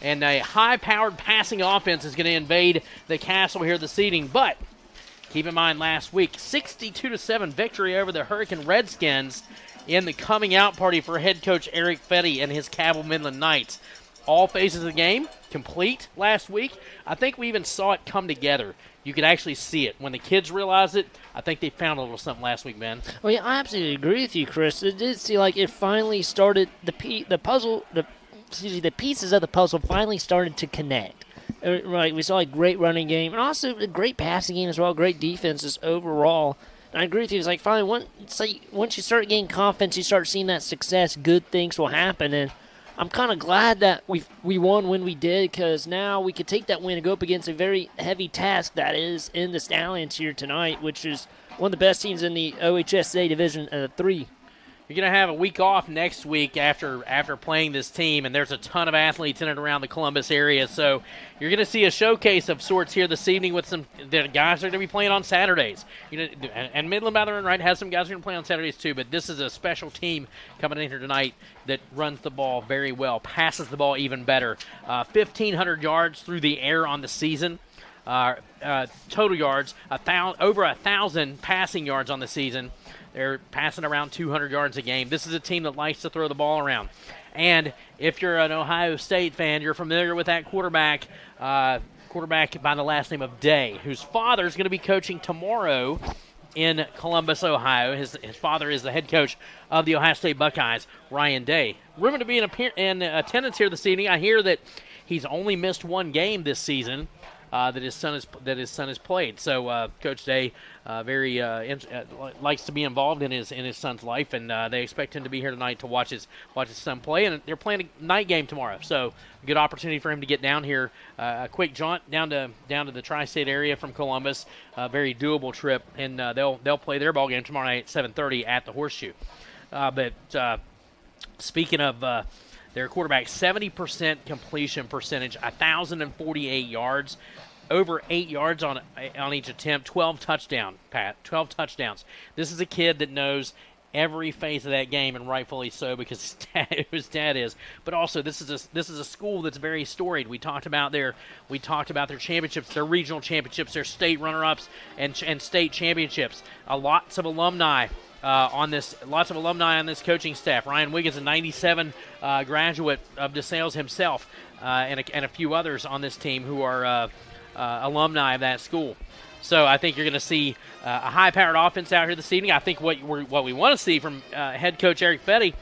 and a high-powered passing offense is going to invade the castle here this evening. But keep in mind last week, 62-7 victory over the Hurricane Redskins in the coming out party for head coach Eric Fetty and his Cabell Midland Knights. All phases of the game complete last week. I think we even saw it come together. You could actually see it. When the kids realized it, I think they found a little something last week, Ben. Well, yeah, I absolutely agree with you, Chris. It did seem like it finally started, the pieces of the puzzle finally started to connect. Right, we saw a great running game and also a great passing game as well, great defenses overall. And I agree with you. It's like finally, once you start getting confidence, you start seeing that success, good things will happen. And I'm kind of glad that we won when we did, because now we could take that win and go up against a very heavy task that is in the Stallions here tonight, which is one of the best teams in the OHSA Division 3. You're going to have a week off next week after playing this team, and there's a ton of athletes in and around the Columbus area. So you're going to see a showcase of sorts here this evening with the guys that are going to be playing on Saturdays. And Midland, by the way, right, has some guys who are going to play on Saturdays too, but this is a special team coming in here tonight that runs the ball very well, passes the ball even better. 1,500 yards through the air on the season. Total yards, over 1,000 passing yards on the season. They're passing around 200 yards a game. This is a team that likes to throw the ball around. And if you're an Ohio State fan, you're familiar with that quarterback by the last name of Day, whose father is going to be coaching tomorrow in Columbus, Ohio. His father is the head coach of the Ohio State Buckeyes, Ryan Day. Rumored to be in attendance here this evening. I hear that he's only missed one game this season that his son has played. So Coach Day very likes to be involved in his son's life, and they expect him to be here tonight to watch his son play. And they're playing a night game tomorrow, so a good opportunity for him to get down here. A quick jaunt down to the tri-state area from Columbus. A very doable trip, and they'll play their ball game tomorrow night at 7:30 at the Horseshoe. But speaking of their quarterback, 70% completion percentage, 1,048 yards, over 8 yards on each attempt, 12 touchdowns, Pat, 12 touchdowns. This is a kid that knows every phase of that game, and rightfully so, because his dad is. But also, this is a school that's very storied. We talked about their championships, their regional championships, their state runner-ups, and state championships. Lots of alumni on this coaching staff. Ryan Wiggins, a 97 graduate of DeSales himself, and a few others on this team who are alumni of that school. So I think you're going to see a high-powered offense out here this evening. I think what we want to see from head coach Eric Fetty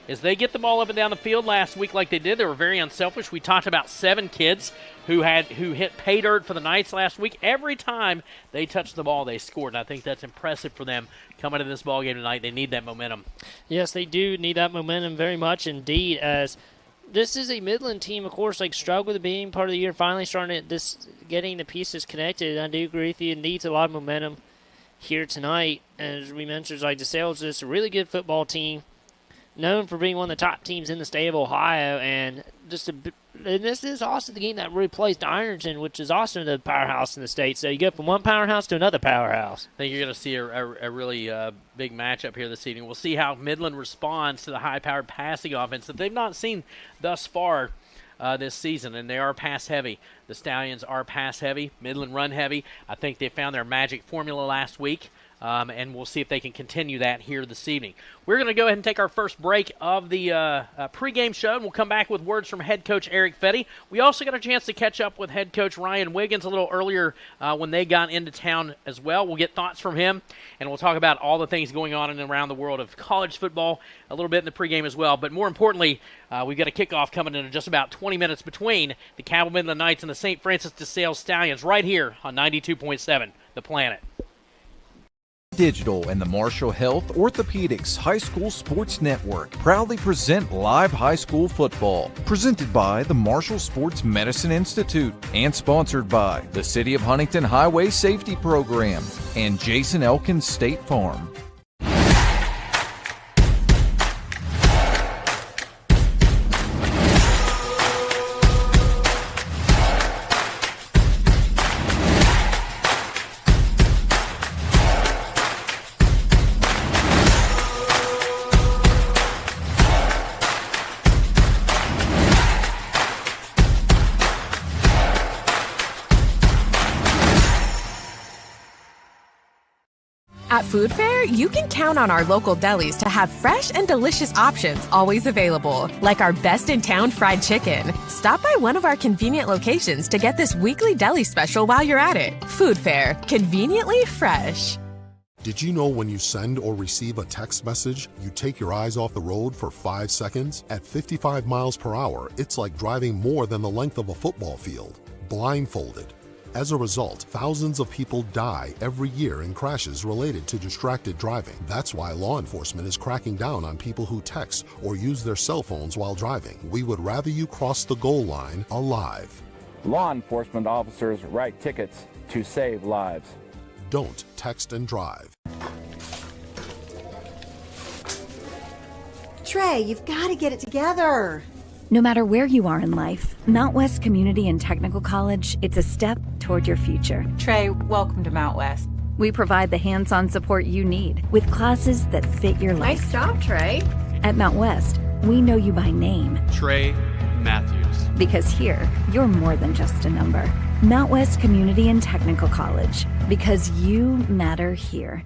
is they get the ball up and down the field last week like they did. They were very unselfish. We talked about 7 kids who hit pay dirt for the Knights last week. Every time they touched the ball, they scored. And I think that's impressive for them coming to this ball game tonight. They need that momentum. Yes, they do need that momentum very much indeed, as this is a Midland team, of course, struggled at the beginning part of the year, finally starting getting the pieces connected. I do agree with you. It needs a lot of momentum here tonight. As we mentioned, DeSales is a really good football team, known for being one of the top teams in the state of Ohio, and this is also the game that really plays to Ironton, which is also the powerhouse in the state. So you go from one powerhouse to another powerhouse. I think you're going to see a really big matchup here this evening. We'll see how Midland responds to the high-powered passing offense that they've not seen thus far this season, and they are pass-heavy. The Stallions are pass-heavy, Midland run-heavy. I think they found their magic formula last week. And we'll see if they can continue that here this evening. We're going to go ahead and take our first break of the pregame show, and we'll come back with words from head coach Eric Fetty. We also got a chance to catch up with head coach Ryan Wiggins a little earlier when they got into town as well. We'll get thoughts from him, and we'll talk about all the things going on in and around the world of college football a little bit in the pregame as well. But more importantly, we've got a kickoff coming in just about 20 minutes between the Cabell Midland Knights and the St. Francis DeSales Stallions right here on 92.7 The Planet. Digital and the Marshall Health Orthopedics High School Sports Network proudly present live high school football, presented by the Marshall Sports Medicine Institute and sponsored by the City of Huntington Highway Safety Program and Jason Elkins State Farm. At Food Fair, you can count on our local delis to have fresh and delicious options always available, like our best-in-town fried chicken. Stop by one of our convenient locations to get this weekly deli special while you're at it. Food Fair, conveniently fresh. Did you know when you send or receive a text message, you take your eyes off the road for 5 seconds? At 55 miles per hour, it's like driving more than the length of a football field, blindfolded. As a result, thousands of people die every year in crashes related to distracted driving. That's why law enforcement is cracking down on people who text or use their cell phones while driving. We would rather you cross the goal line alive. Law enforcement officers write tickets to save lives. Don't text and drive. Trey, you've got to get it together. No matter where you are in life, Mount West Community and Technical College, it's a step toward your future. Trey, welcome to Mount West. We provide the hands-on support you need with classes that fit your life. Nice job, Trey. At Mount West, we know you by name. Trey Matthews. Because here, you're more than just a number. Mount West Community and Technical College, because you matter here.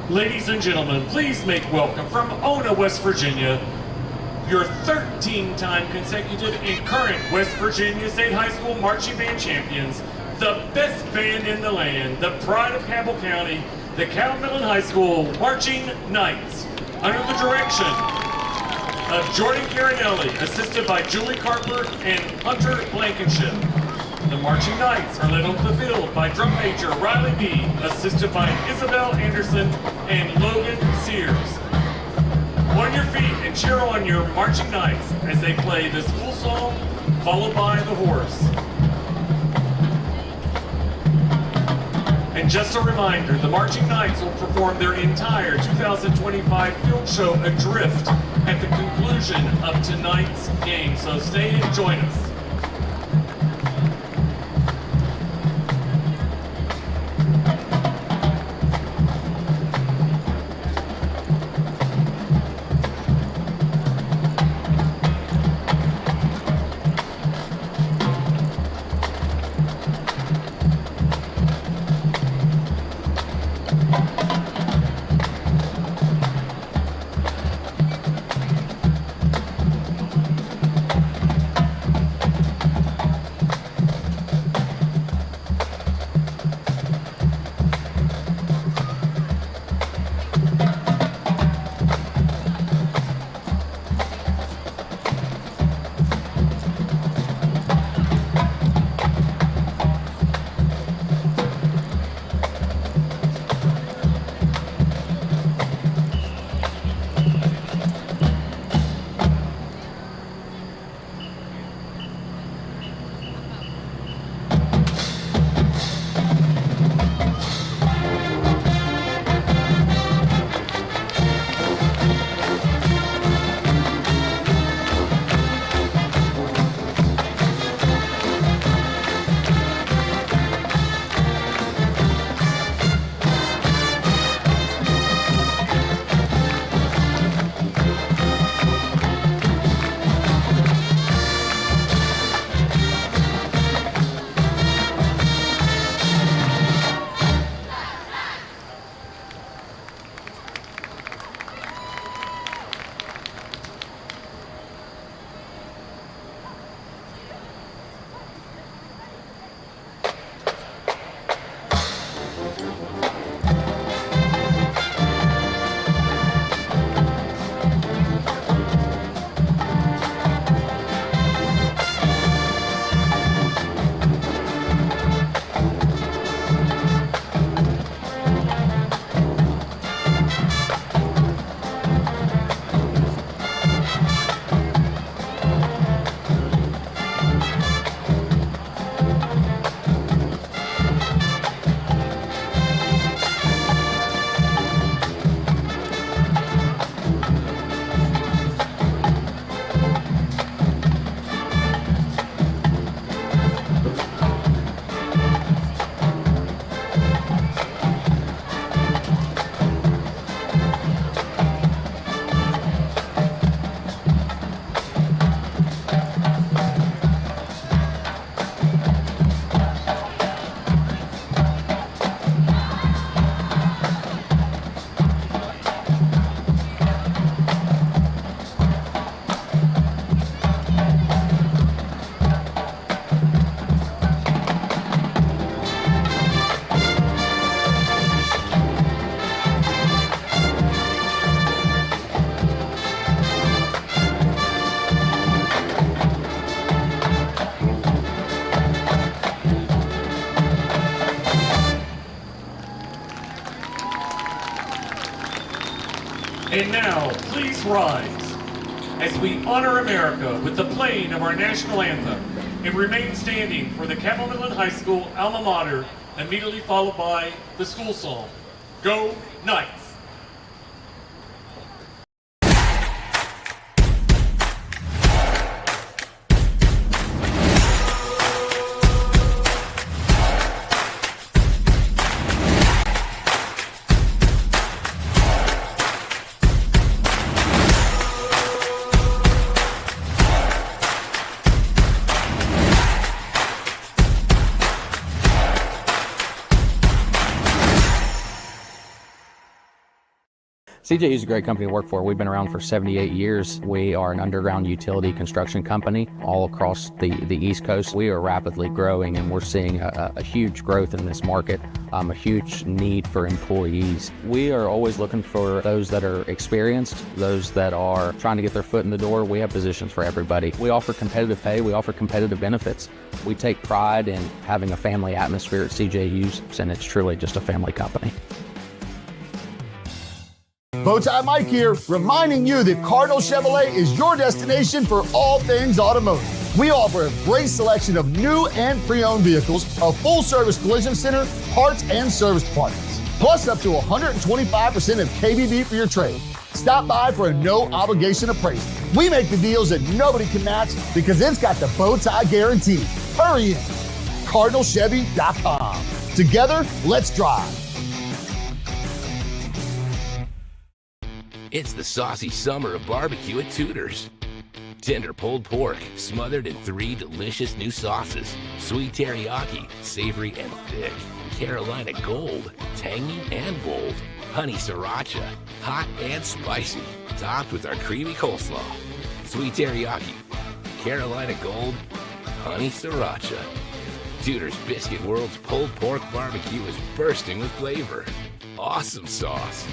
Ladies and gentlemen, please make welcome from Ona, West Virginia, your 13-time consecutive and current West Virginia State High School Marching Band champions, the best band in the land, the pride of Cabell County, the Cabell Midland High School Marching Knights, under the direction of Jordan Carinelli, assisted by Julie Carper and Hunter Blankenship. The Marching Knights are led onto the field by Drum Major Riley B., assisted by Isabel Anderson and Logan Sears. On your feet and cheer on your Marching Knights as they play the school song, followed by the horse. And just a reminder, the Marching Knights will perform their entire 2025 field show adrift at the conclusion of tonight's game, so stay and join us. And now, please rise as we honor America with the playing of our national anthem and remain standing for the Cabell Midland High School alma mater, immediately followed by the school song, Go Knights! CJU is a great company to work for. We've been around for 78 years. We are an underground utility construction company all across the East Coast. We are rapidly growing, and we're seeing a huge growth in this market, a huge need for employees. We are always looking for those that are experienced, those that are trying to get their foot in the door. We have positions for everybody. We offer competitive pay. We offer competitive benefits. We take pride in having a family atmosphere at CJU's, and it's truly just a family company. Bowtie Mike here, reminding you that Cardinal Chevrolet is your destination for all things automotive. We offer a great selection of new and pre-owned vehicles, a full-service collision center, parts and service departments, plus up to 125% of KBB for your trade. Stop by for a no-obligation appraisal. We make the deals that nobody can match because it's got the Bowtie guarantee. Hurry in. CardinalChevy.com. Together, let's drive. It's the saucy summer of barbecue at Tudor's. Tender pulled pork, smothered in 3 delicious new sauces. Sweet teriyaki, savory and thick. Carolina Gold, tangy and bold. Honey sriracha, hot and spicy. Topped with our creamy coleslaw. Sweet teriyaki, Carolina Gold, honey sriracha. Tudor's Biscuit World's pulled pork barbecue is bursting with flavor. Awesome sauce.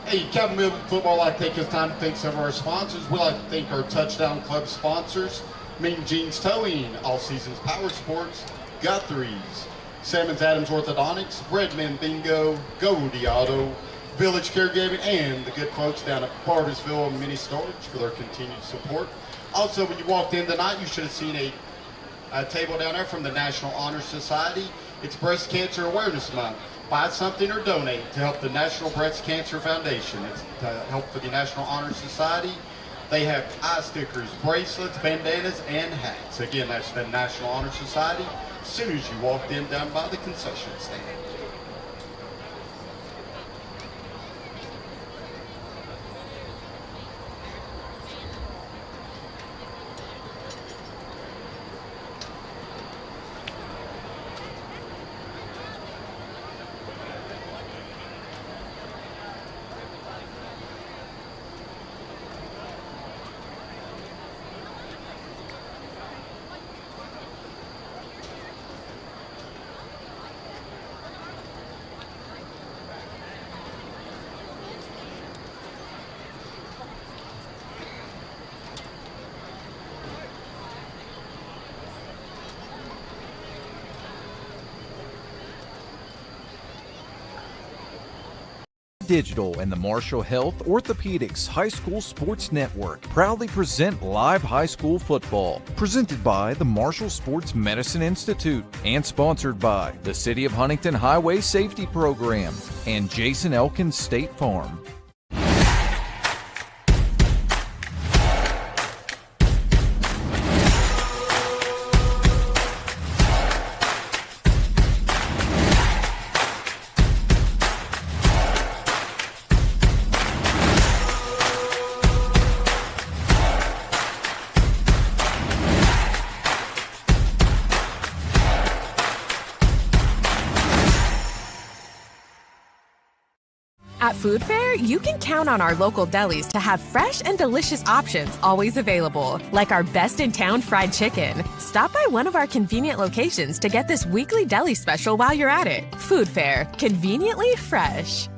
Hey, Cabell Midland Football, I'd like to take this time to thank some of our sponsors. We'd like to thank our Touchdown Club sponsors, Mean Jeans Towing, All Seasons Power Sports, Guthrie's, Salmons Adams Orthodontics, Redman Bingo, Go Rudy Auto, Village Caregiving, and the good folks down at Barbersville Mini Storage for their continued support. Also, when you walked in tonight, you should have seen a table down there from the National Honor Society. It's Breast Cancer Awareness Month. Buy something or donate to help the National Breast Cancer Foundation. It's to help for the National Honor Society. They have eye stickers, bracelets, bandanas, and hats. Again, that's the National Honor Society. As soon as you walked in down by the concession stand. Digital and the Marshall Health Orthopedics High School Sports Network proudly present live high school football, presented by the Marshall Sports Medicine Institute and sponsored by the City of Huntington Highway Safety Program and Jason Elkins State Farm. At Food Fair, you can count on our local delis to have fresh and delicious options always available, like our best in town fried chicken. Stop by one of our convenient locations to get this weekly deli special while you're at it. Food Fair, conveniently fresh.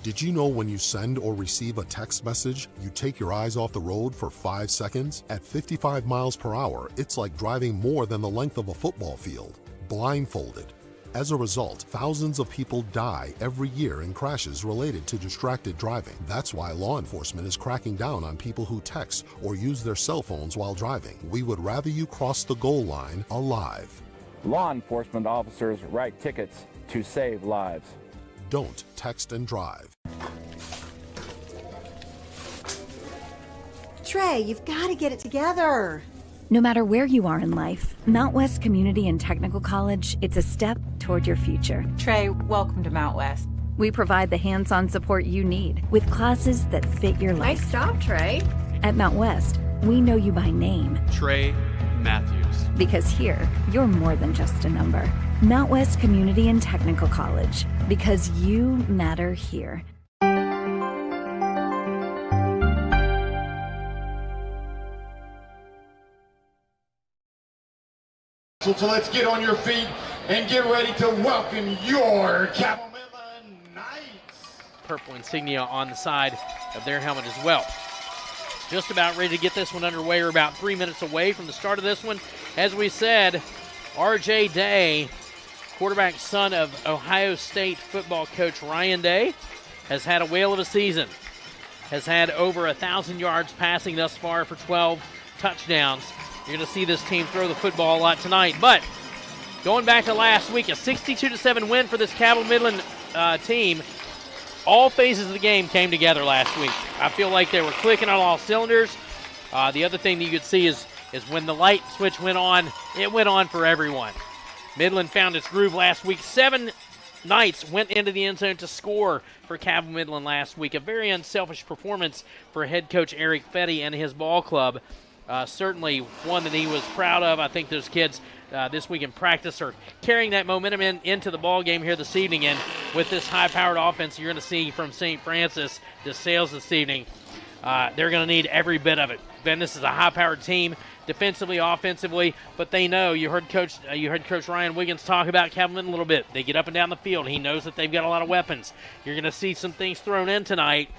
Did you know when you send or receive a text message, you take your eyes off the road for 5 seconds? At 55 miles per hour, it's like driving more than the length of a football field, blindfolded. As a result, thousands of people die every year in crashes related to distracted driving. That's why law enforcement is cracking down on people who text or use their cell phones while driving. We would rather you cross the goal line alive. Law enforcement officers write tickets to save lives. Don't text and drive. Trey, you've got to get it together. No matter where you are in life, Mount West Community and Technical College, it's a step toward your future. Trey, welcome to Mount West. We provide the hands-on support you need with classes that fit your life. Nice job, Trey. At Mount West, we know you by name. Trey Matthews. Because here, you're more than just a number. Mount West Community and Technical College. Because you matter here. So let's get on your feet and get ready to welcome your Cabell Midland Knights. Purple insignia on the side of their helmet as well. Just about ready to get this one underway. We're about 3 minutes away from the start of this one. As we said, R.J. Day, quarterback son of Ohio State football coach Ryan Day, has had a whale of a season. Has had over 1,000 yards passing thus far for 12 touchdowns. You're going to see this team throw the football a lot tonight. But going back to last week, a 62-7 win for this Cabell Midland team. All phases of the game came together last week. I feel like they were clicking on all cylinders. The other thing that you could see is when the light switch went on, it went on for everyone. Midland found its groove last week. 7 Knights went into the end zone to score for Cabell Midland last week. A very unselfish performance for head coach Eric Fetty and his ball club. Certainly one that he was proud of. I think those kids this week in practice are carrying that momentum into the ball game here this evening. And with this high-powered offense you're going to see from St. Francis, DeSales this evening, they're going to need every bit of it. Ben, this is a high-powered team, defensively, offensively, but they know. You heard Coach Ryan Wiggins talk about Cabell Midland a little bit. They get up and down the field. He knows that they've got a lot of weapons. You're going to see some things thrown in tonight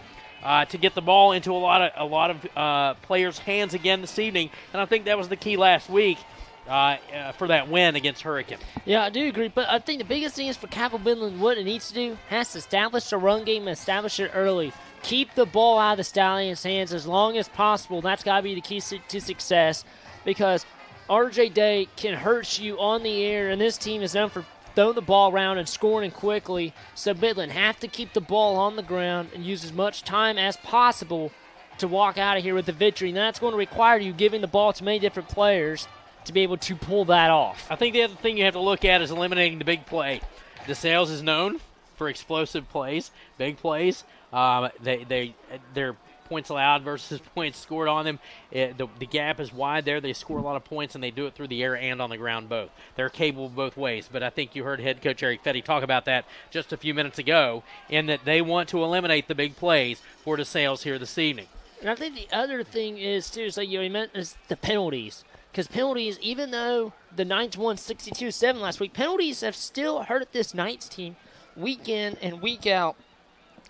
to get the ball into a lot of players' hands again this evening, and I think that was the key last week for that win against Hurricane. Yeah, I do agree, but I think the biggest thing is for Cabell Midland, what it needs to do, has to establish the run game and establish it early. Keep the ball out of the Stallions' hands as long as possible. That's got to be the key to success, because R.J. Day can hurt you on the air, and this team is known for throwing the ball around and scoring quickly. So Midland have to keep the ball on the ground and use as much time as possible to walk out of here with the victory, and that's going to require you giving the ball to many different players to be able to pull that off. I think the other thing you have to look at is eliminating the big play. DeSales is known for explosive plays, big plays. Their points allowed versus points scored on them. The gap is wide there. They score a lot of points, and they do it through the air and on the ground both. They're capable both ways, but I think you heard head coach Eric Fetty talk about that just a few minutes ago, in that they want to eliminate the big plays for DeSales here this evening. And I think the other thing is, too, is like you meant, is the penalties. Because penalties, even though the Knights won 62-7 last week, penalties have still hurt this Knights team week in and week out.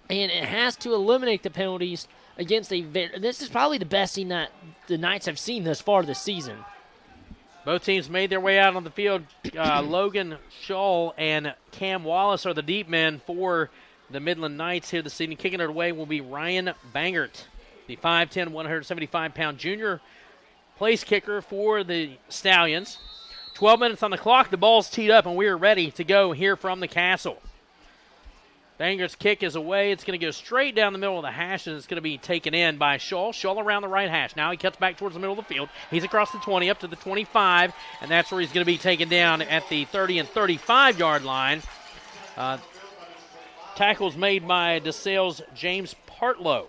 And it has to eliminate the penalties against this is probably the best team that the Knights have seen thus far this season. Both teams made their way out on the field. Logan Shull and Cam Wallace are the deep men for the Midland Knights here this evening. Kicking it away will be Ryan Bangert, the 5'10", 175-pound junior place kicker for the Stallions. 12 minutes on the clock. The ball's teed up, and we are ready to go here from the Castle. Banger's kick is away. It's going to go straight down the middle of the hash, and it's going to be taken in by Shull. Shull around the right hash. Now he cuts back towards the middle of the field. He's across the 20 up to the 25, and that's where he's going to be taken down at the 30 and 35-yard line. Tackles made by DeSales' James Partlow.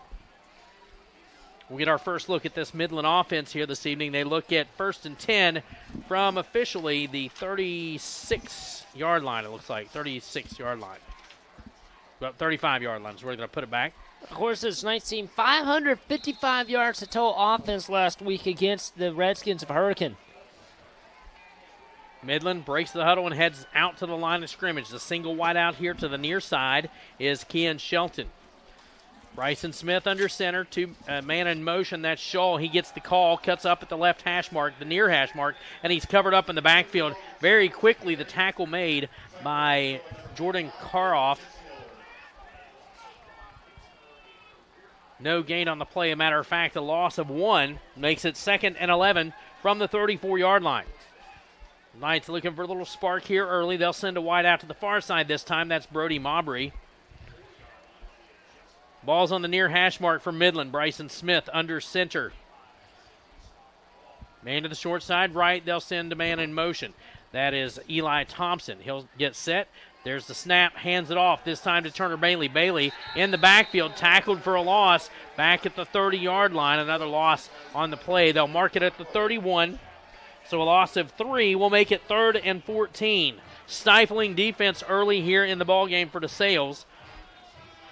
We'll get our first look at this Midland offense here this evening. They look at 1st and 10 from officially the 36-yard line, it looks like. 36-yard line. About 35-yard line is where they're going to put it back. Of course, this Knights team, 555 yards to total offense last week against the Redskins of Hurricane. Midland breaks the huddle and heads out to the line of scrimmage. The single wide out here to the near side is Kean Shelton. Bryson Smith under center, man in motion. That's Shull. He gets the call, cuts up at the left hash mark, the near hash mark, and he's covered up in the backfield. Very quickly, the tackle made by Jordan Karoff. No gain on the play. A matter of fact, a loss of 1 makes it 2nd and 11 from the 34-yard line. Knights looking for a little spark here early. They'll send a wide out to the far side this time. That's Brody Mabry. Ball's on the near hash mark for Midland. Bryson Smith under center. Man to the short side right. They'll send a man in motion. That is Eli Thompson. He'll get set. There's the snap. Hands it off. This time to Turner Bailey. Bailey in the backfield. Tackled for a loss. Back at the 30-yard line. Another loss on the play. They'll mark it at the 31. So a loss of 3 will make it 3rd and 14. Stifling defense early here in the ballgame for DeSales.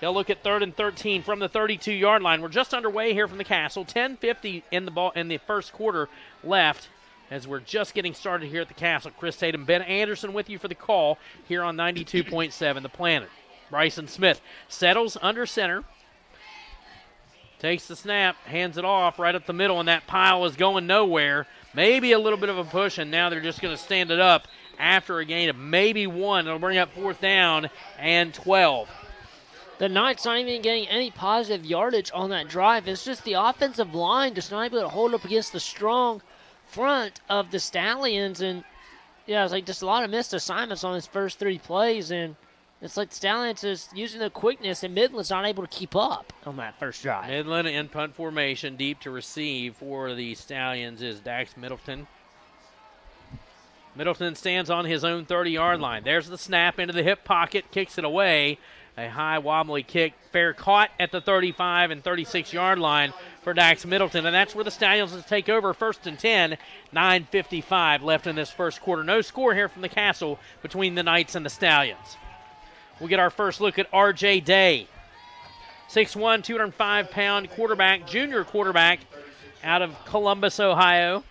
They'll look at 3rd and 13 from the 32-yard line. We're just underway here from the Castle. 10:50 in the first quarter left as we're just getting started here at the Castle. Chris Tatum, Ben Anderson with you for the call here on 92.7 The Planet. Bryson Smith settles under center. Takes the snap, hands it off right up the middle, and that pile is going nowhere. Maybe a little bit of a push, and now they're just going to stand it up after a gain of maybe 1. It'll bring up 4th down and 12. The Knights not even getting any positive yardage on that drive. It's just the offensive line just not able to hold up against the strong front of the Stallions. And, yeah, it's like just a lot of missed assignments on his first 3 plays. And it's like the Stallions is using the quickness, and Midland's not able to keep up on that first drive. Midland in punt formation, deep to receive for the Stallions is Dax Middleton. Middleton stands on his own 30-yard line. There's the snap into the hip pocket, kicks it away. A high wobbly kick, fair caught at the 35 and 36-yard line for Dax Middleton, and that's where the Stallions will take over. 1st and 10, 9:55 left in this first quarter. No score here from the Castle between the Knights and the Stallions. We'll get our first look at R.J. Day. 6'1", 205-pound quarterback, junior quarterback out of Columbus, Ohio.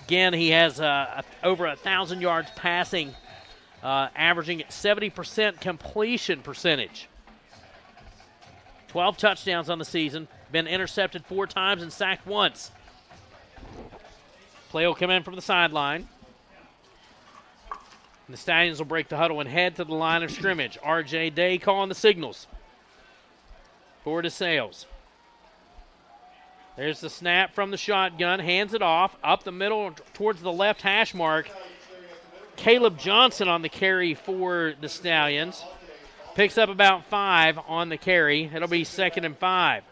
Again, he has over 1,000 yards passing, averaging 70% completion percentage. 12 touchdowns on the season, been intercepted 4 times and sacked once. Play will come in from the sideline. The Stallions will break the huddle and head to the line of scrimmage. R.J. Day calling the signals for DeSales. There's the snap from the shotgun. Hands it off. Up the middle towards the left hash mark. Caleb Johnson on the carry for the Stallions. Picks up about 5 on the carry. It'll be 2nd and 5.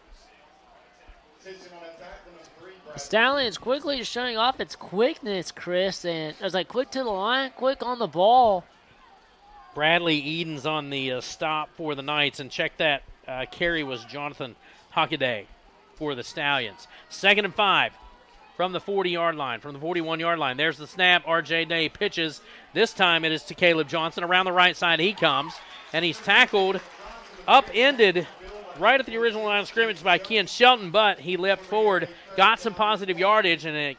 The Stallions quickly showing off its quickness, Chris. And it was like quick to the line, quick on the ball. Bradley Eden's on the stop for the Knights. And check that carry was Jonathan Hockaday for the Stallions. 2nd and 5 from the 40-yard line, from the 41-yard line. There's the snap. R.J. Day pitches. This time it is to Caleb Johnson. Around the right side he comes, and he's tackled, upended right at the original line of scrimmage by Ken Shelton, but he leapt forward, got some positive yardage, and it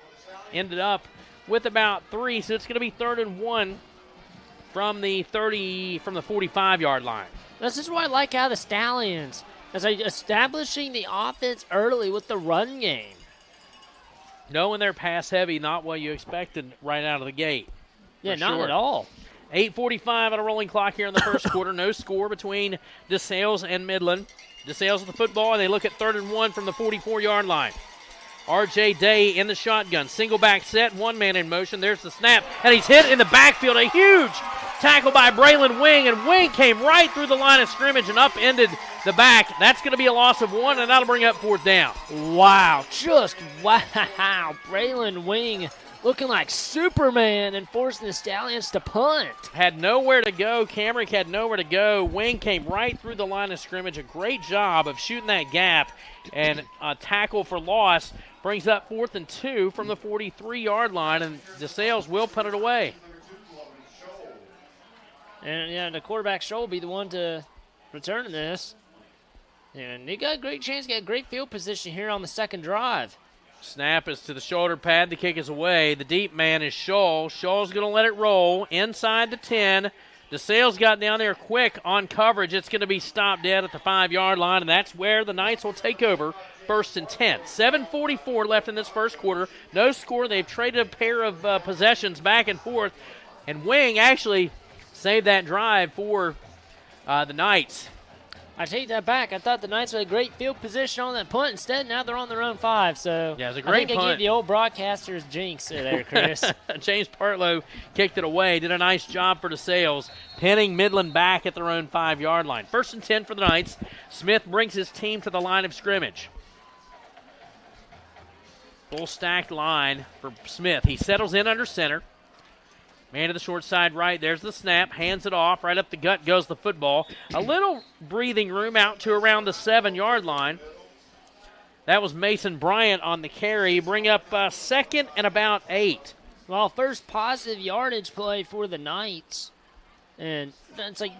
ended up with about 3, so it's going to be 3rd and 1 from the 45-yard line. This is what I like out of the Stallions. As establishing the offense early with the run game. Knowing they're pass heavy, not what you expected right out of the gate. Yeah, not at all. 8:45 on a rolling clock here in the first quarter. No score between DeSales and Midland. DeSales with the football, and they look at 3rd and 1 from the 44-yard line. R.J. Day in the shotgun. Single back set, 1 man in motion. There's the snap, and he's hit in the backfield. A huge tackle by Braylon Wing, and Wing came right through the line of scrimmage and upended the back. That's going to be a loss of 1, and that'll bring up 4th down. Wow, just wow. Braylon Wing looking like Superman and forcing the Stallions to punt. Had nowhere to go. Camrick had nowhere to go. Wing came right through the line of scrimmage. A great job of shooting that gap, and a tackle for loss brings up 4th and 2 from the 43-yard line, and DeSales will punt it away. And, yeah, the quarterback Scholl will be the one to return this. And they got a great chance to get a great field position here on the second drive. Snap is to the shoulder pad. The kick is away. The deep man is Scholl. Scholl's going to let it roll inside the 10. DeSales got down there quick on coverage. It's going to be stopped dead at the 5-yard line, and that's where the Knights will take over. 1st and 10. 7:44 left in this first quarter. No score. They've traded a pair of possessions back and forth, and Wing actually saved that drive for the Knights. I take that back. I thought the Knights had a great field position on that punt. Instead, now they're on their own 5. So yeah, it was a great punt. I gave the old broadcaster's jinx there, Chris. James Partlow kicked it away. Did a nice job for DeSales, pinning Midland back at their own 5-yard line. 1st and 10 for the Knights. Smith brings his team to the line of scrimmage. Full stacked line for Smith. He settles in under center. Man to the short side right. There's the snap. Hands it off. Right up the gut goes the football. A little breathing room out to around the 7-yard line. That was Mason Bryant on the carry. Bring up 2nd and about 8. Well, first positive yardage play for the Knights. And it's like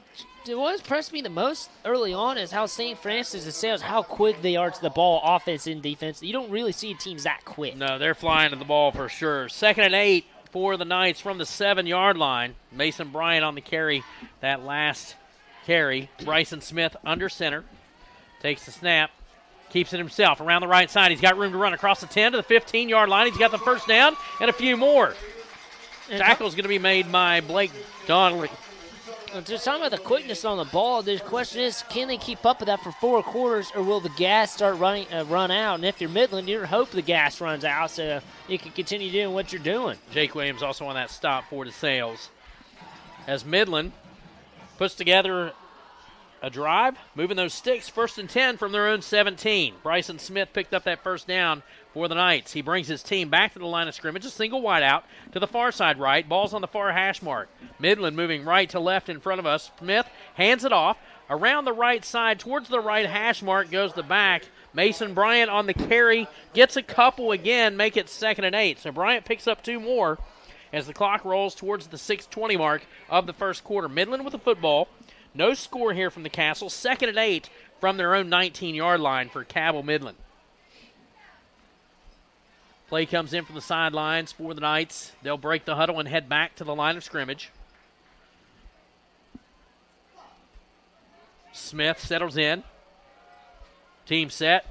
what impressed me the most early on is how St. Francis de Sales, how quick they are to the ball, offense and defense. You don't really see teams that quick. No, they're flying to the ball for sure. 2nd and 8 for the Knights from the 7-yard line. Mason Bryant on the carry, that last carry. Bryson Smith under center. Takes the snap. Keeps it himself around the right side. He's got room to run across the 10 to the 15-yard line. He's got the first down and a few more. Tackle's going to be made by Blake Donnelly. Just talking about the quickness on the ball, the question is, can they keep up with that for 4 quarters, or will the gas start run out? And if you're Midland, you hope the gas runs out so you can continue doing what you're doing. Jake Williams also on that stop for the Sales. As Midland puts together a drive, moving those sticks, 1st and 10 from their own 17. Bryson Smith picked up that first down for the Knights. He brings his team back to the line of scrimmage, a single wide out to the far side right. Ball's on the far hash mark. Midland moving right to left in front of us. Smith hands it off. Around the right side, towards the right hash mark goes the back. Mason Bryant on the carry, gets a couple again, make it 2nd and 8. So Bryant picks up 2 more as the clock rolls towards the 6:20 mark of the first quarter. Midland with the football. No score here from the Castle. 2nd and 8 from their own 19-yard line for Cabell Midland. Play comes in from the sidelines for the Knights. They'll break the huddle and head back to the line of scrimmage. Smith settles in. Team set.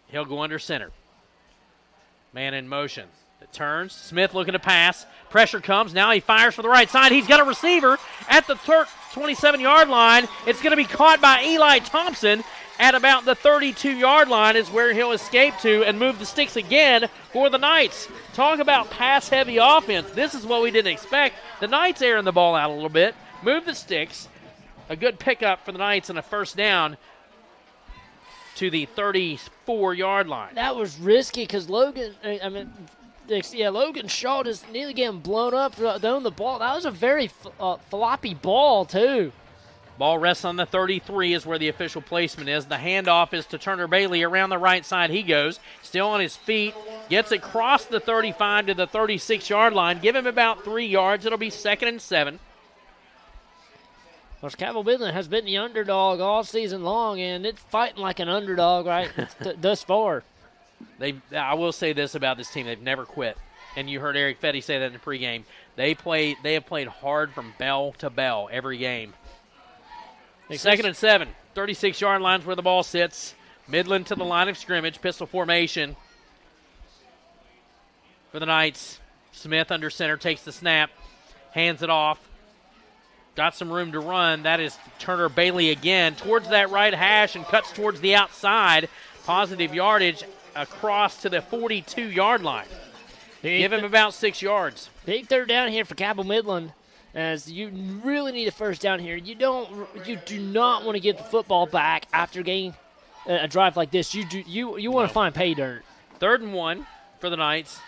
He'll go under center. Man in motion. It turns. Smith looking to pass. Pressure comes. Now he fires for the right side. He's got a receiver at the 27-yard line. It's going to be caught by Eli Thompson at about the 32-yard line is where he'll escape to and move the sticks again for the Knights. Talk about pass-heavy offense. This is what we didn't expect. The Knights airing the ball out a little bit. Move the sticks. A good pickup for the Knights and a first down to the 34-yard line. That was risky because Logan Shaw just nearly getting blown up throwing the ball. That was a very floppy ball, too. Ball rests on the 33 is where the official placement is. The handoff is to Turner Bailey. Around the right side he goes. Still on his feet. Gets across the 35 to the 36-yard line. Give him about 3 yards. It'll be 2nd and 7. Well, Cabell Midland has been the underdog all season long, and it's fighting like an underdog thus far. I will say this about this team. They've never quit. And you heard Eric Fetty say that in the pregame. They have played hard from bell to bell every game. 2nd and 7. 36-yard line's where the ball sits. Midland to the line of scrimmage. Pistol formation for the Knights. Smith under center takes the snap. Hands it off. Got some room to run. That is Turner Bailey again towards that right hash and cuts towards the outside. Positive yardage across to the 42-yard line. Give him about 6 yards. Big third down here for Cabell Midland, as you really need a first down here. You do not want to give the football back after getting a drive like this. You want to find pay dirt. 3rd and 1 for the Knights.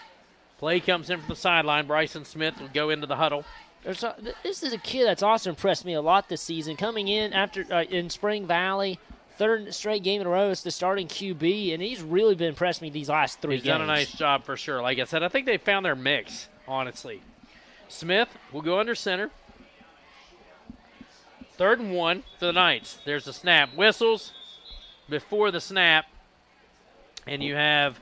Play comes in from the sideline. Bryson Smith will go into the huddle. This is a kid that's also impressed me a lot this season. Coming in after in Spring Valley, 3rd straight game in a row, it's the starting QB, and he's really been impressed me these last 3 games. He's done a nice job for sure. Like I said, I think they found their mix, honestly. Smith will go under center. 3rd and 1 for the Knights. There's the snap. Whistles before the snap, and you have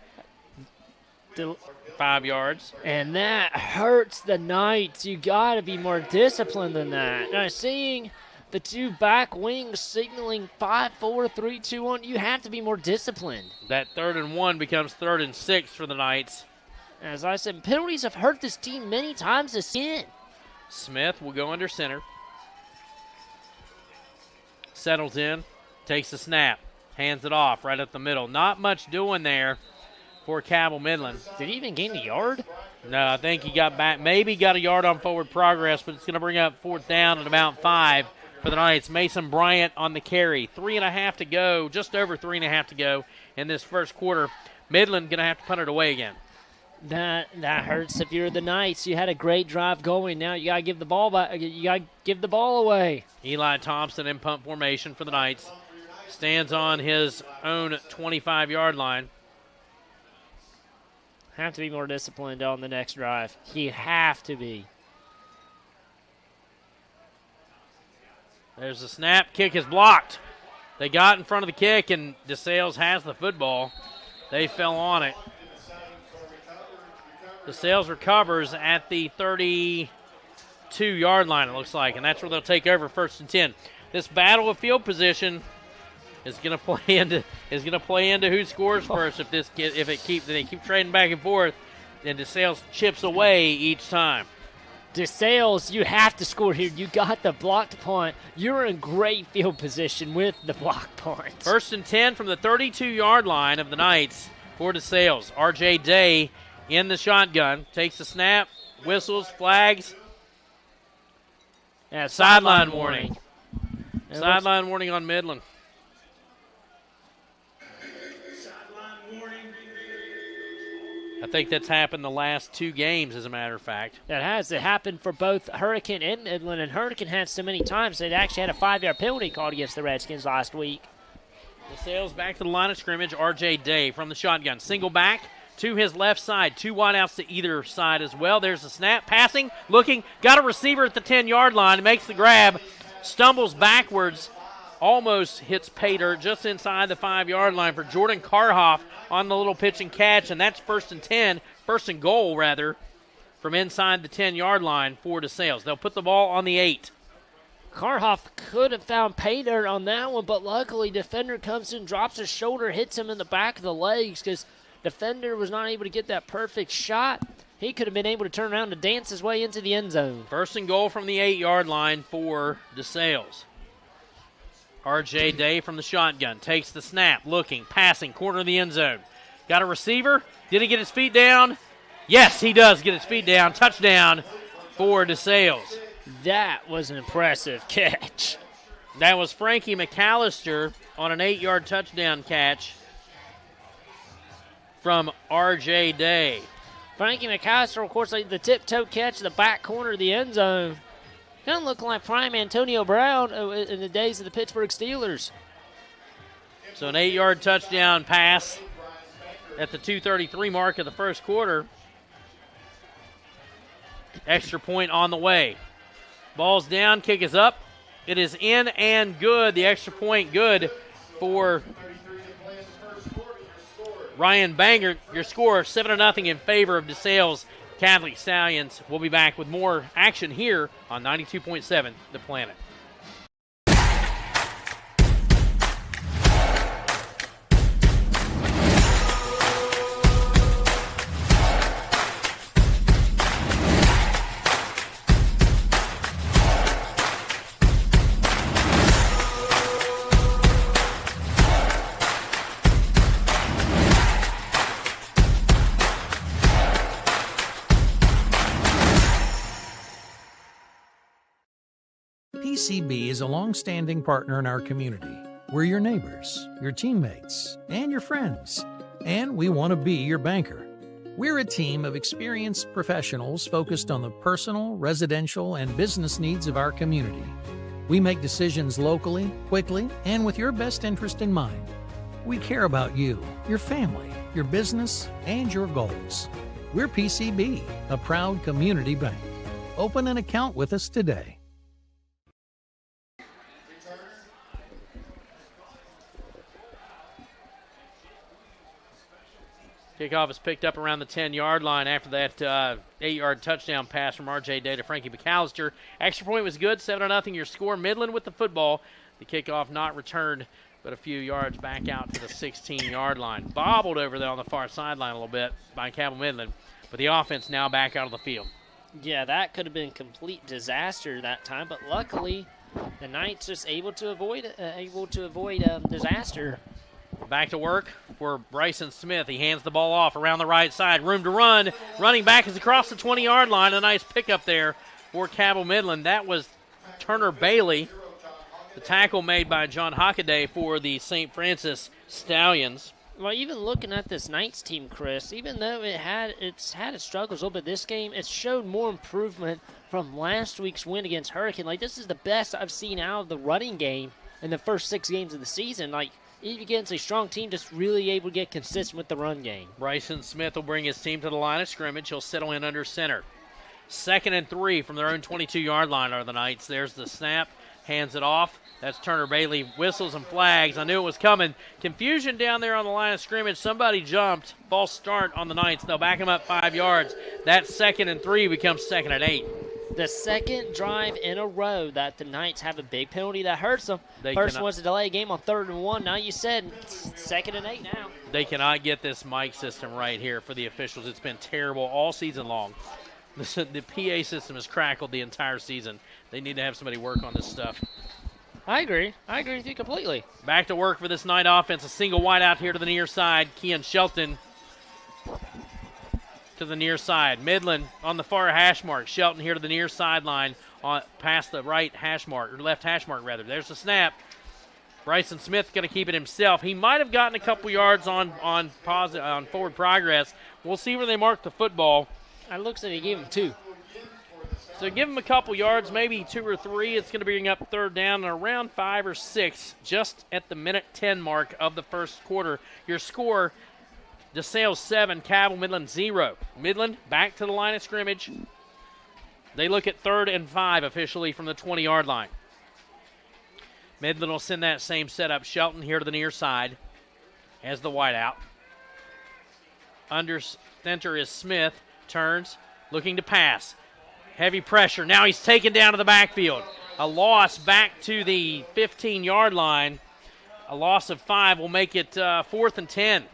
5 yards. And that hurts the Knights. You got to be more disciplined than that. Now, seeing the 2 back wings signaling 5, 4, 3, 2, 1, you have to be more disciplined. That 3rd and 1 becomes 3rd and 6 for the Knights. As I said, penalties have hurt this team many times this season. Smith will go under center. Settles in, takes the snap, hands it off right up the middle. Not much doing there for Cabell Midland. Did he even gain a yard? No, I think he got back. Maybe got a yard on forward progress, but it's going to bring up 4th down at about 5 for the Knights. Mason Bryant on the carry. 3.5 to go, just over 3.5 to go in this first quarter. Midland going to have to punt it away again. That hurts if you're the Knights. You had a great drive going. Now you got to give the ball back. You got to give the ball away. Eli Thompson in punt formation for the Knights. Stands on his own 25-yard line. Have to be more disciplined on the next drive. You have to be. There's the snap. Kick is blocked. They got in front of the kick, and DeSales has the football. They fell on it. DeSales recovers at the 32-yard line, it looks like, and that's where they'll take over 1st and 10. This battle of field position is going to play into who scores first. If they keep trading back and forth, then DeSales chips away each time. DeSales, you have to score here. You got the blocked punt. You're in great field position with the blocked punt. 1st and 10 from the 32-yard line of the Knights for DeSales. R.J. Day in the shotgun, takes the snap, whistles, flags. Yeah, sideline warning. Sideline warning on Midland. I think that's happened the last 2 games, as a matter of fact. That has. It happened for both Hurricane and Midland, and Hurricane had so many times they actually had a 5-yard penalty called against the Redskins last week. DeSales back to the line of scrimmage. R.J. Day from the shotgun. Single back to his left side. 2 wideouts to either side as well. There's the snap. Passing, looking, got a receiver at the 10-yard line. Makes the grab, stumbles backwards, almost hits pay dirt just inside the 5-yard line for Jordan Karhoff on the little pitch and catch, and that's 1st and 10, 1st and goal, rather, from inside the 10-yard line for DeSales. They'll put the ball on the 8. Karhoff could have found pay dirt on that one, but luckily defender comes in, drops his shoulder, hits him in the back of the legs because defender was not able to get that perfect shot. He could have been able to turn around and dance his way into the end zone. 1st and goal from the 8-yard line for DeSales. R.J. Day from the shotgun takes the snap, looking, passing, corner of the end zone. Got a receiver. Did he get his feet down? Yes, he does get his feet down. Touchdown for DeSales. That was an impressive catch. That was Frankie McAllister on an 8-yard touchdown catch from R.J. Day. Frankie McAllister, of course, like the tiptoe catch in the back corner of the end zone. Kind of looking like prime Antonio Brown in the days of the Pittsburgh Steelers. So an 8-yard touchdown pass at the 2:33 mark of the first quarter. Extra point on the way. Ball's down, kick is up. It is in and good. The extra point good for Ryan Banger. Your score 7-0 in favor of DeSales Catholic Stallions. We'll be back with more action here on 92.7 The Planet. PCB is a long-standing partner in our community. We're your neighbors, your teammates, and your friends, and we want to be your banker. We're a team of experienced professionals focused on the personal, residential, and business needs of our community. We make decisions locally, quickly, and with your best interest in mind. We care about you, your family, your business, and your goals. We're PCB, a proud community bank. Open an account with us today. Kickoff is picked up around the 10-yard line after that 8-yard touchdown pass from R.J. Day to Frankie McAllister. Extra point was good, 7-0 your score. Midland with the football. The kickoff not returned, but a few yards back out to the 16-yard line. Bobbled over there on the far sideline a little bit by Cabell Midland, but the offense now back out of the field. Yeah, that could have been a complete disaster that time, but luckily the Knights just able to avoid disaster. Back to work for Bryson Smith. He hands the ball off around the right side. Room to run. Running back is across the 20-yard line. A nice pickup there for Cabell Midland. That was Turner Bailey. The tackle made by John Hockaday for the St. Francis Stallions. Well, even looking at this Knights team, Chris, even though it's had its struggles a little bit this game, it's showed more improvement from last week's win against Hurricane. Like, this is the best I've seen out of the running game in the first 6 games of the season. Like, even against a strong team, just really able to get consistent with the run game. Bryson Smith will bring his team to the line of scrimmage. He'll settle in under center. 2nd and 3 from their own 22-yard line are the Knights. There's the snap. hands it off. That's Turner Bailey. Whistles and flags. I knew it was coming. Confusion down there on the line of scrimmage. Somebody jumped. False start on the Knights. They'll back him up 5 yards. That 2nd and 3 becomes 2nd and 8. The second drive in a row that the Knights have a big penalty that hurts them. First was a delay game on 3rd and 1. Now you said 2nd and 8 now. They cannot get this mic system right here for the officials. It's been terrible all season long. The PA system has crackled the entire season. They need to have somebody work on this stuff. I agree. I agree with you completely. Back to work for this Knight offense. A single wide out here to the near side. Kean Shelton to the near side. Midland on the far hash mark. Shelton here to the near sideline past the right hash mark, or left hash mark rather. There's the snap. Bryson Smith going to keep it himself. He might have gotten a couple yards on forward progress. We'll see where they mark the football. It looks like they gave him 2. So give him a couple yards, maybe 2 or 3. It's going to bring up 3rd down and around 5 or 6, just at the minute 10 mark of the first quarter. Your score, DeSales 7, Cabell Midland 0. Midland back to the line of scrimmage. They look at 3rd and 5 officially from the 20-yard line. Midland will send that same setup. Shelton here to the near side as the wideout. Under center is Smith. Turns, looking to pass. Heavy pressure. Now he's taken down to the backfield. A loss back to the 15-yard line. A loss of 5 will make it 4th and 10.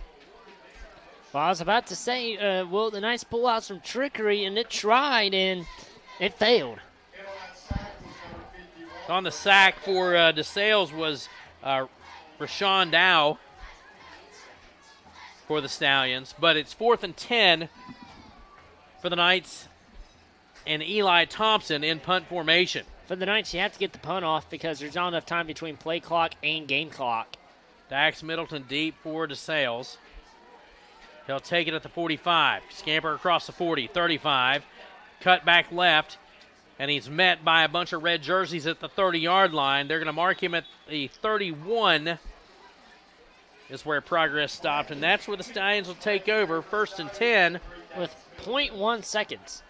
Well, I was about to say, will the Knights pull out some trickery, and it tried, and it failed. On the sack for DeSales was Rashawn Dow for the Stallions, but it's 4th and 10 for the Knights and Eli Thompson in punt formation. For the Knights, you have to get the punt off because there's not enough time between play clock and game clock. Dax Middleton deep for DeSales. He'll take it at the 45. Scamper across the 40, 35. Cut back left, and he's met by a bunch of red jerseys at the 30-yard line. They're going to mark him at the 31 is where progress stopped, and that's where the Stallions will take over. 1st and 10. With 0.1 seconds.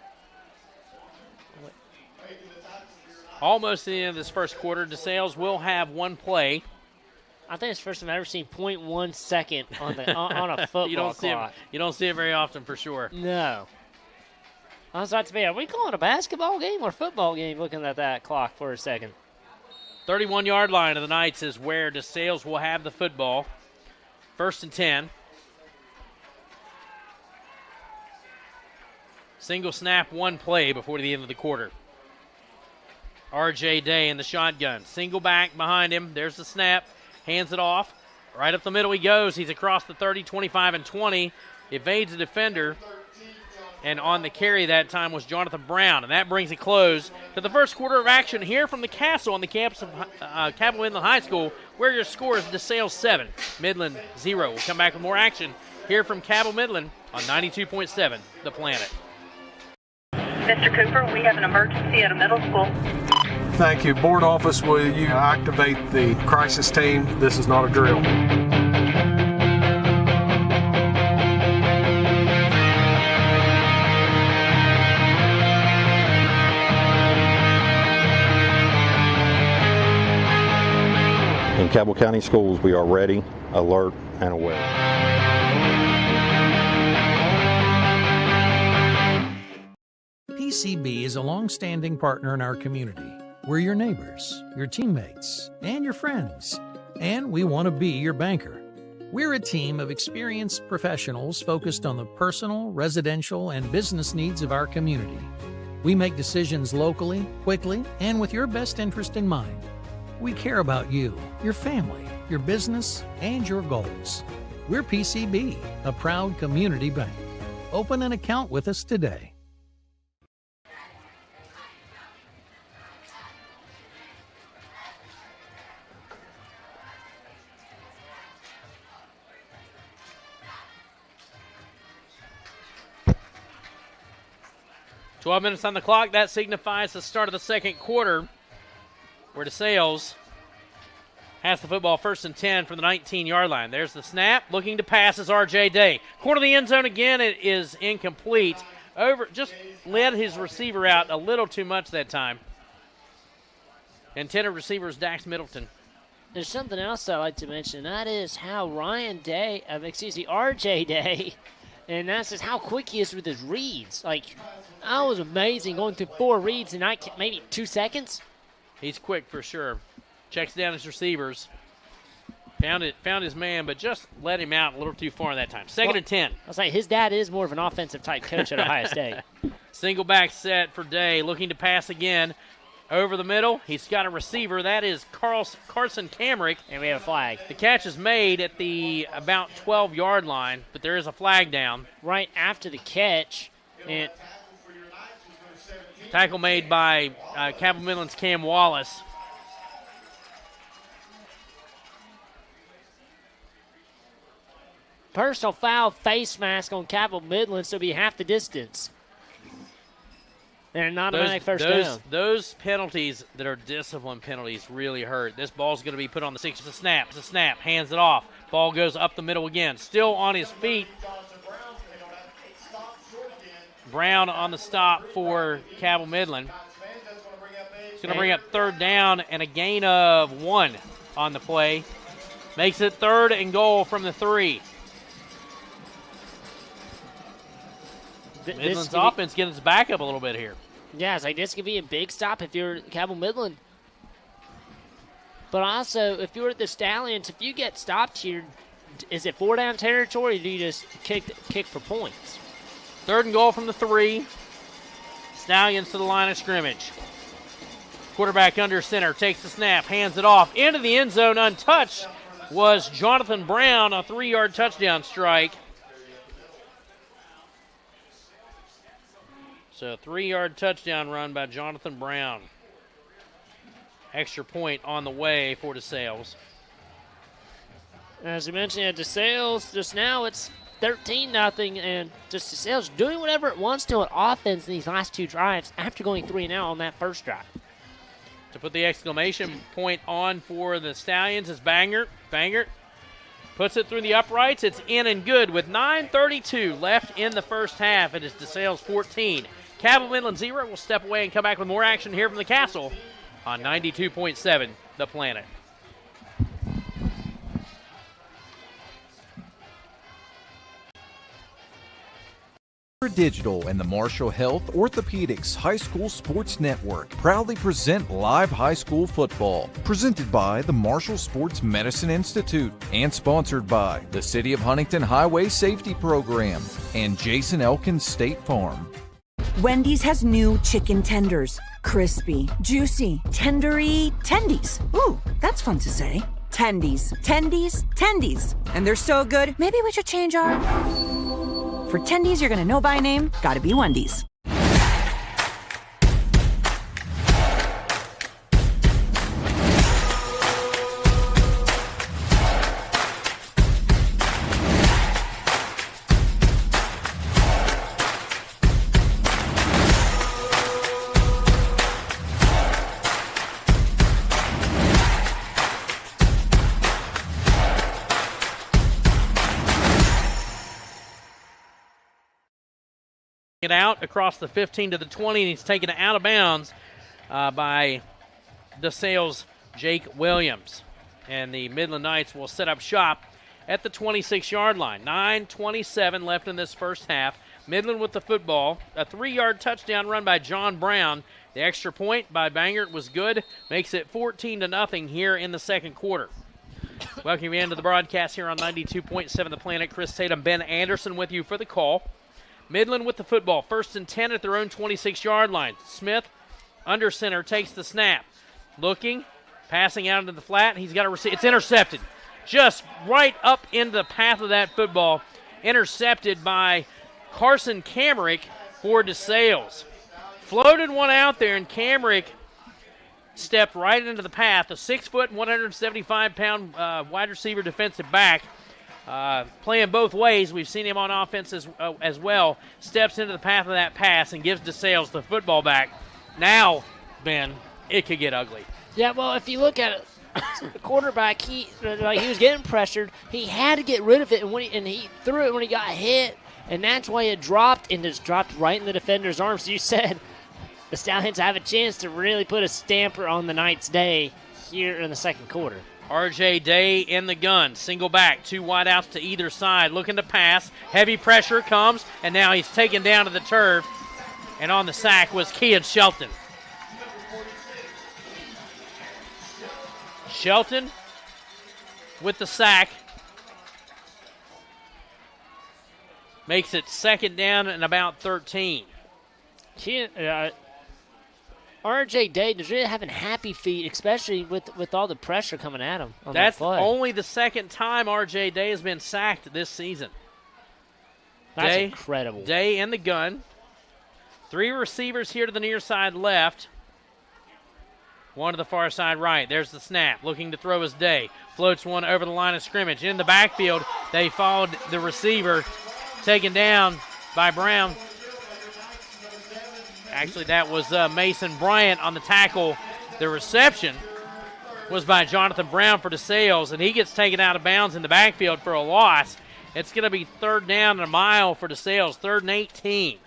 Almost to the end of this first quarter. DeSales will have one play. I think it's the first time I've ever seen 0.1 second on a football clock. You don't see it very often for sure. No. I was about to be, are we calling a basketball game or football game looking at that clock for a second? 31-yard line of the Knights is where DeSales will have the football. 1st and 10. Single snap, one play before the end of the quarter. R.J. Day in the shotgun. Single back behind him. There's the snap. Hands it off. Right up the middle he goes. He's across the 30, 25, and 20. Evades the defender. And on the carry that time was Jonathan Brown. And that brings a close to the first quarter of action here from the Castle on the campus of Cabell Midland High School, where your score is DeSales 7, Midland 0. We'll come back with more action here from Cabell Midland on 92.7 The Planet. Mr. Cooper, we have an emergency at a middle school. Thank you. Board office, will you activate the crisis team? This is not a drill. In Cabell County Schools, we are ready, alert, and aware. PCB is a long-standing partner in our community. We're your neighbors, your teammates, and your friends, and we want to be your banker. We're a team of experienced professionals focused on the personal, residential, and business needs of our community. We make decisions locally, quickly, and with your best interest in mind. We care about you, your family, your business, and your goals. We're PCB, a proud community bank. Open an account with us today. $12 minutes on the clock. That signifies the start of the second quarter, where DeSales has the football 1st and 10 from the 19-yard line. There's the snap. Looking to pass is R.J. Day. Corner of the end zone again. It is incomplete. Just led his receiver out a little too much that time. Intended receiver is Dax Middleton. There's something else I'd like to mention. That is how RJ Day, and that's just how quick he is with his reads. Like, that was amazing, going through 4 reads in maybe 2 seconds. He's quick for sure. Checks down his receivers. Found his man, but just let him out a little too far that time. Second and 10. I was like, his dad is more of an offensive type coach at Ohio State. Single back set for Day, looking to pass again. Over the middle, he's got a receiver. That is Carson Kamrick. And we have a flag. The catch is made at the about 12-yard line, but there is a flag down. Right after the catch. And tackle made by Cabell Midland's Cam Wallace. Personal foul face mask on Cabell Midland, so it'll be half the distance. And not a first down. Those penalties that are discipline penalties really hurt. This ball's going to be put on the 6. It's a snap. Hands it off. Ball goes up the middle again. Still on his feet. Brown on the stop for Cabell Midland. He's going to bring up 3rd down and a gain of 1 on the play. Makes it 3rd and goal from the 3. Midland's offense getting its back up a little bit here. Yeah, it's like this could be a big stop if you're Cabell Midland. But also, if you're the Stallions, if you get stopped here, is it 4-down territory or do you just kick for points? 3rd and goal from the 3. Stallions to the line of scrimmage. Quarterback under center, takes the snap, hands it off. Into the end zone untouched was Jonathan Brown, a 3-yard touchdown strike. So 3-yard touchdown run by Jonathan Brown. Extra point on the way for DeSales. As we mentioned at DeSales, just now it's 13-0, and just DeSales doing whatever it wants to on offense in these last 2 drives after going 3-0 on that first drive. To put the exclamation point on for the Stallions is Bangert. Bangert puts it through the uprights. It's in and good with 9:32 left in the first half. It is DeSales 14. Cabell Midland 0. We'll step away and come back with more action here from the Castle on 92.7 The Planet. Digital and the Marshall Health Orthopedics High School Sports Network proudly present live high school football, presented by the Marshall Sports Medicine Institute and sponsored by the City of Huntington Highway Safety Program and Jason Elkins State Farm. Wendy's has new chicken tenders. Crispy, juicy, tendery tendies. Ooh, that's fun to say. Tendies, tendies, tendies. And they're so good, maybe we should change our... For tendies you're gonna know by name, gotta be Wendy's. It out across the 15 to the 20, and he's taken out of bounds by DeSales' Jake Williams. And the Midland Knights will set up shop at the 26-yard line. 9:27 left in this first half. Midland with the football. A 3-yard touchdown run by John Brown. The extra point by Bangert was good. Makes it 14-0 here in the second quarter. Welcome you into the broadcast here on 92.7 The Planet. Chris Tatum, Ben Anderson with you for the call. Midland with the football. 1st and 10 at their own 26-yard line. Smith, under center, takes the snap. Looking, passing out into the flat. He's got to receive. It's intercepted. Just right up into the path of that football. Intercepted by Carson Kamrick for DeSales. Floated one out there, and Kamrick stepped right into the path. A 6-foot, 175-pound wide receiver defensive back. Playing both ways. We've seen him on offense as well. Steps into the path of that pass and gives DeSales the football back. Now, Ben, it could get ugly. Yeah, well, if you look at it, the quarterback, he was getting pressured. He had to get rid of it, and he threw it when he got hit, and that's why it dropped, and just dropped right in the defender's arms. You said the Stallions have a chance to really put a stamper on the night's day here in the second quarter. R.J. Day in the gun. Single back. 2 wideouts to either side. Looking to pass. Heavy pressure comes, and now he's taken down to the turf. And on the sack was Kean Shelton. Shelton with the sack. Makes it second down and about 13. R.J. Day is really having happy feet, especially with all the pressure coming at him on That's that play. only the second time R.J. Day has been sacked this season. That's Day, incredible. Day in the gun. 3 receivers here to the near side left. 1 to the far side right. There's the snap. Looking to throw his Day. Floats one over the line of scrimmage. In the backfield, they followed the receiver. Taken down by Brown. Actually, that was Mason Bryant on the tackle. The reception was by Jonathan Brown for DeSales, and he gets taken out of bounds in the backfield for a loss. It's going to be 3rd down and a mile for DeSales, 3rd and 18.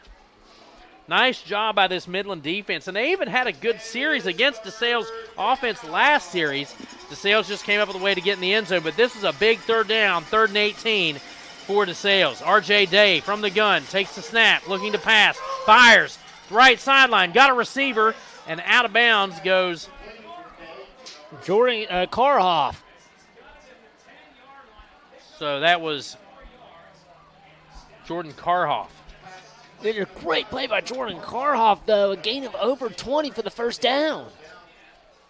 Nice job by this Midland defense, and they even had a good series against DeSales offense last series. DeSales just came up with a way to get in the end zone, but this is a big 3rd down, 3rd and 18 for DeSales. R.J. Day from the gun, takes the snap, looking to pass, fires, right sideline, got a receiver, and out of bounds goes Jordan Karhoff. So that was Jordan Karhoff. Did a great play by Jordan Karhoff, though. A gain of over 20 for the first down.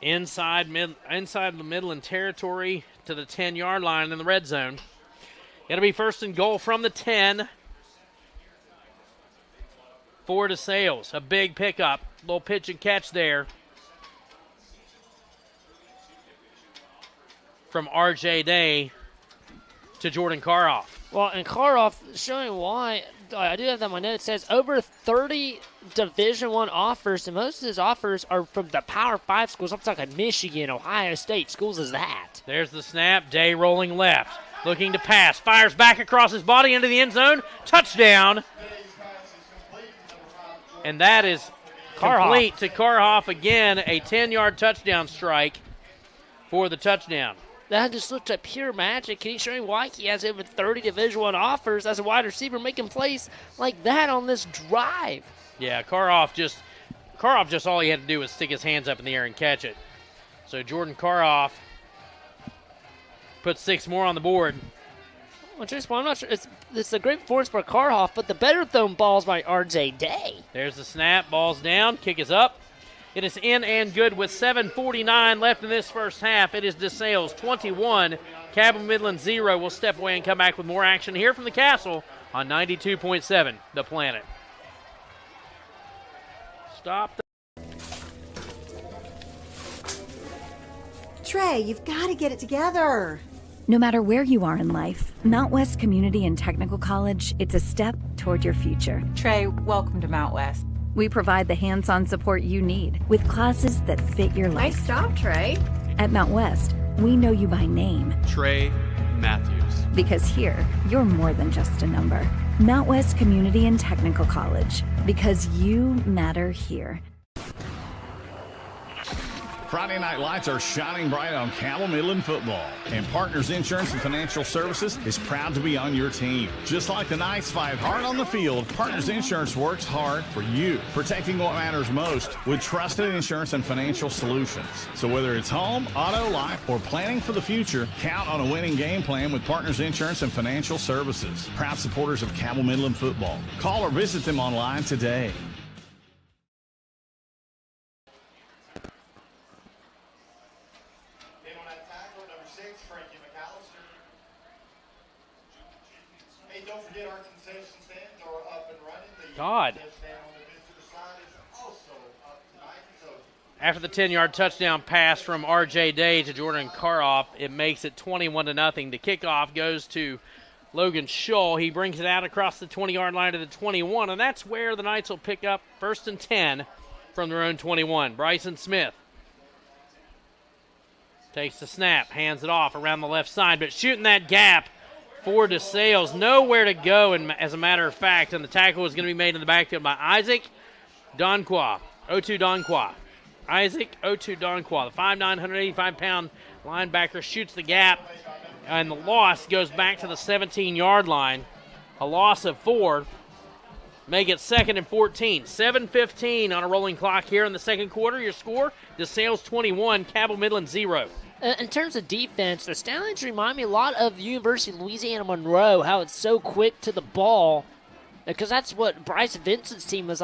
Inside the Midland territory to the 10-yard line in the red zone. It'll be 1st and goal from the 10 for DeSales. A big pickup. Little pitch and catch there from R.J. Day to Jordan Karhoff. Well, and Karhoff showing why. I do have that on my note. It says over 30 Division I offers, and most of his offers are from the Power 5 schools. I'm talking Michigan, Ohio State, schools as that. There's the snap. Day rolling left. Looking to pass. Fires back across his body into the end zone. Touchdown. And that is complete to Karhoff again. A 10-yard touchdown strike for the touchdown. That just looked like pure magic. Can you show me why he has over 30 Division I offers as a wide receiver making plays like that on this drive? Yeah, Karhoff just all he had to do was stick his hands up in the air and catch it. So Jordan Karhoff puts 6 more on the board. Well, I'm not sure. It's a great performance by Karhoff, but the better thrown balls by R.J. Day. There's the snap. Ball's down. Kick is up. It is in and good with 7:49 left in this first half. It is DeSales 21, Cabell Midland 0. We'll step away and come back with more action here from the Castle on 92.7 The Planet. Stop. Trey, you've got to get it together. No matter where you are in life, Mount West Community and Technical College, it's a step toward your future. Trey, welcome to Mount West. We provide the hands-on support you need with classes that fit your life. Nice job, Trey. At Mount West, we know you by name. Trey Matthews. Because here, you're more than just a number. Mount West Community and Technical College. Because you matter here. Friday night lights are shining bright on Cabell Midland football, and Partners Insurance and Financial Services is proud to be on your team. Just like the Knights fight hard on the field, Partners Insurance works hard for you, protecting what matters most with trusted insurance and financial solutions. So whether it's home, auto, life, or planning for the future, count on a winning game plan with Partners Insurance and Financial Services. Proud supporters of Cabell Midland football. Call or visit them online today. God. After the 10-yard touchdown pass from R.J. Day to Jordan Karhoff, it makes it 21-0. The kickoff goes to Logan Shull. He brings it out across the 20-yard line to the 21, and that's where the Knights will pick up 1st and 10 from their own 21. Bryson Smith takes the snap, hands it off around the left side, but shooting that gap for DeSales. Nowhere to go, and as a matter of fact, and the tackle is going to be made in the backfield by Isaac Donqua. Otu Donqua. Isaac Otu Donqua, the 5'9", 185-pound linebacker, shoots the gap, and the loss goes back to the 17-yard line. A loss of 4. Make it 2nd and 14. 7:15 on a rolling clock here in the second quarter. Your score, DeSales 21, Cabell Midland 0. In terms of defense, the Stallions remind me a lot of University of Louisiana Monroe, how it's so quick to the ball, because that's what Bryce Vincent's team was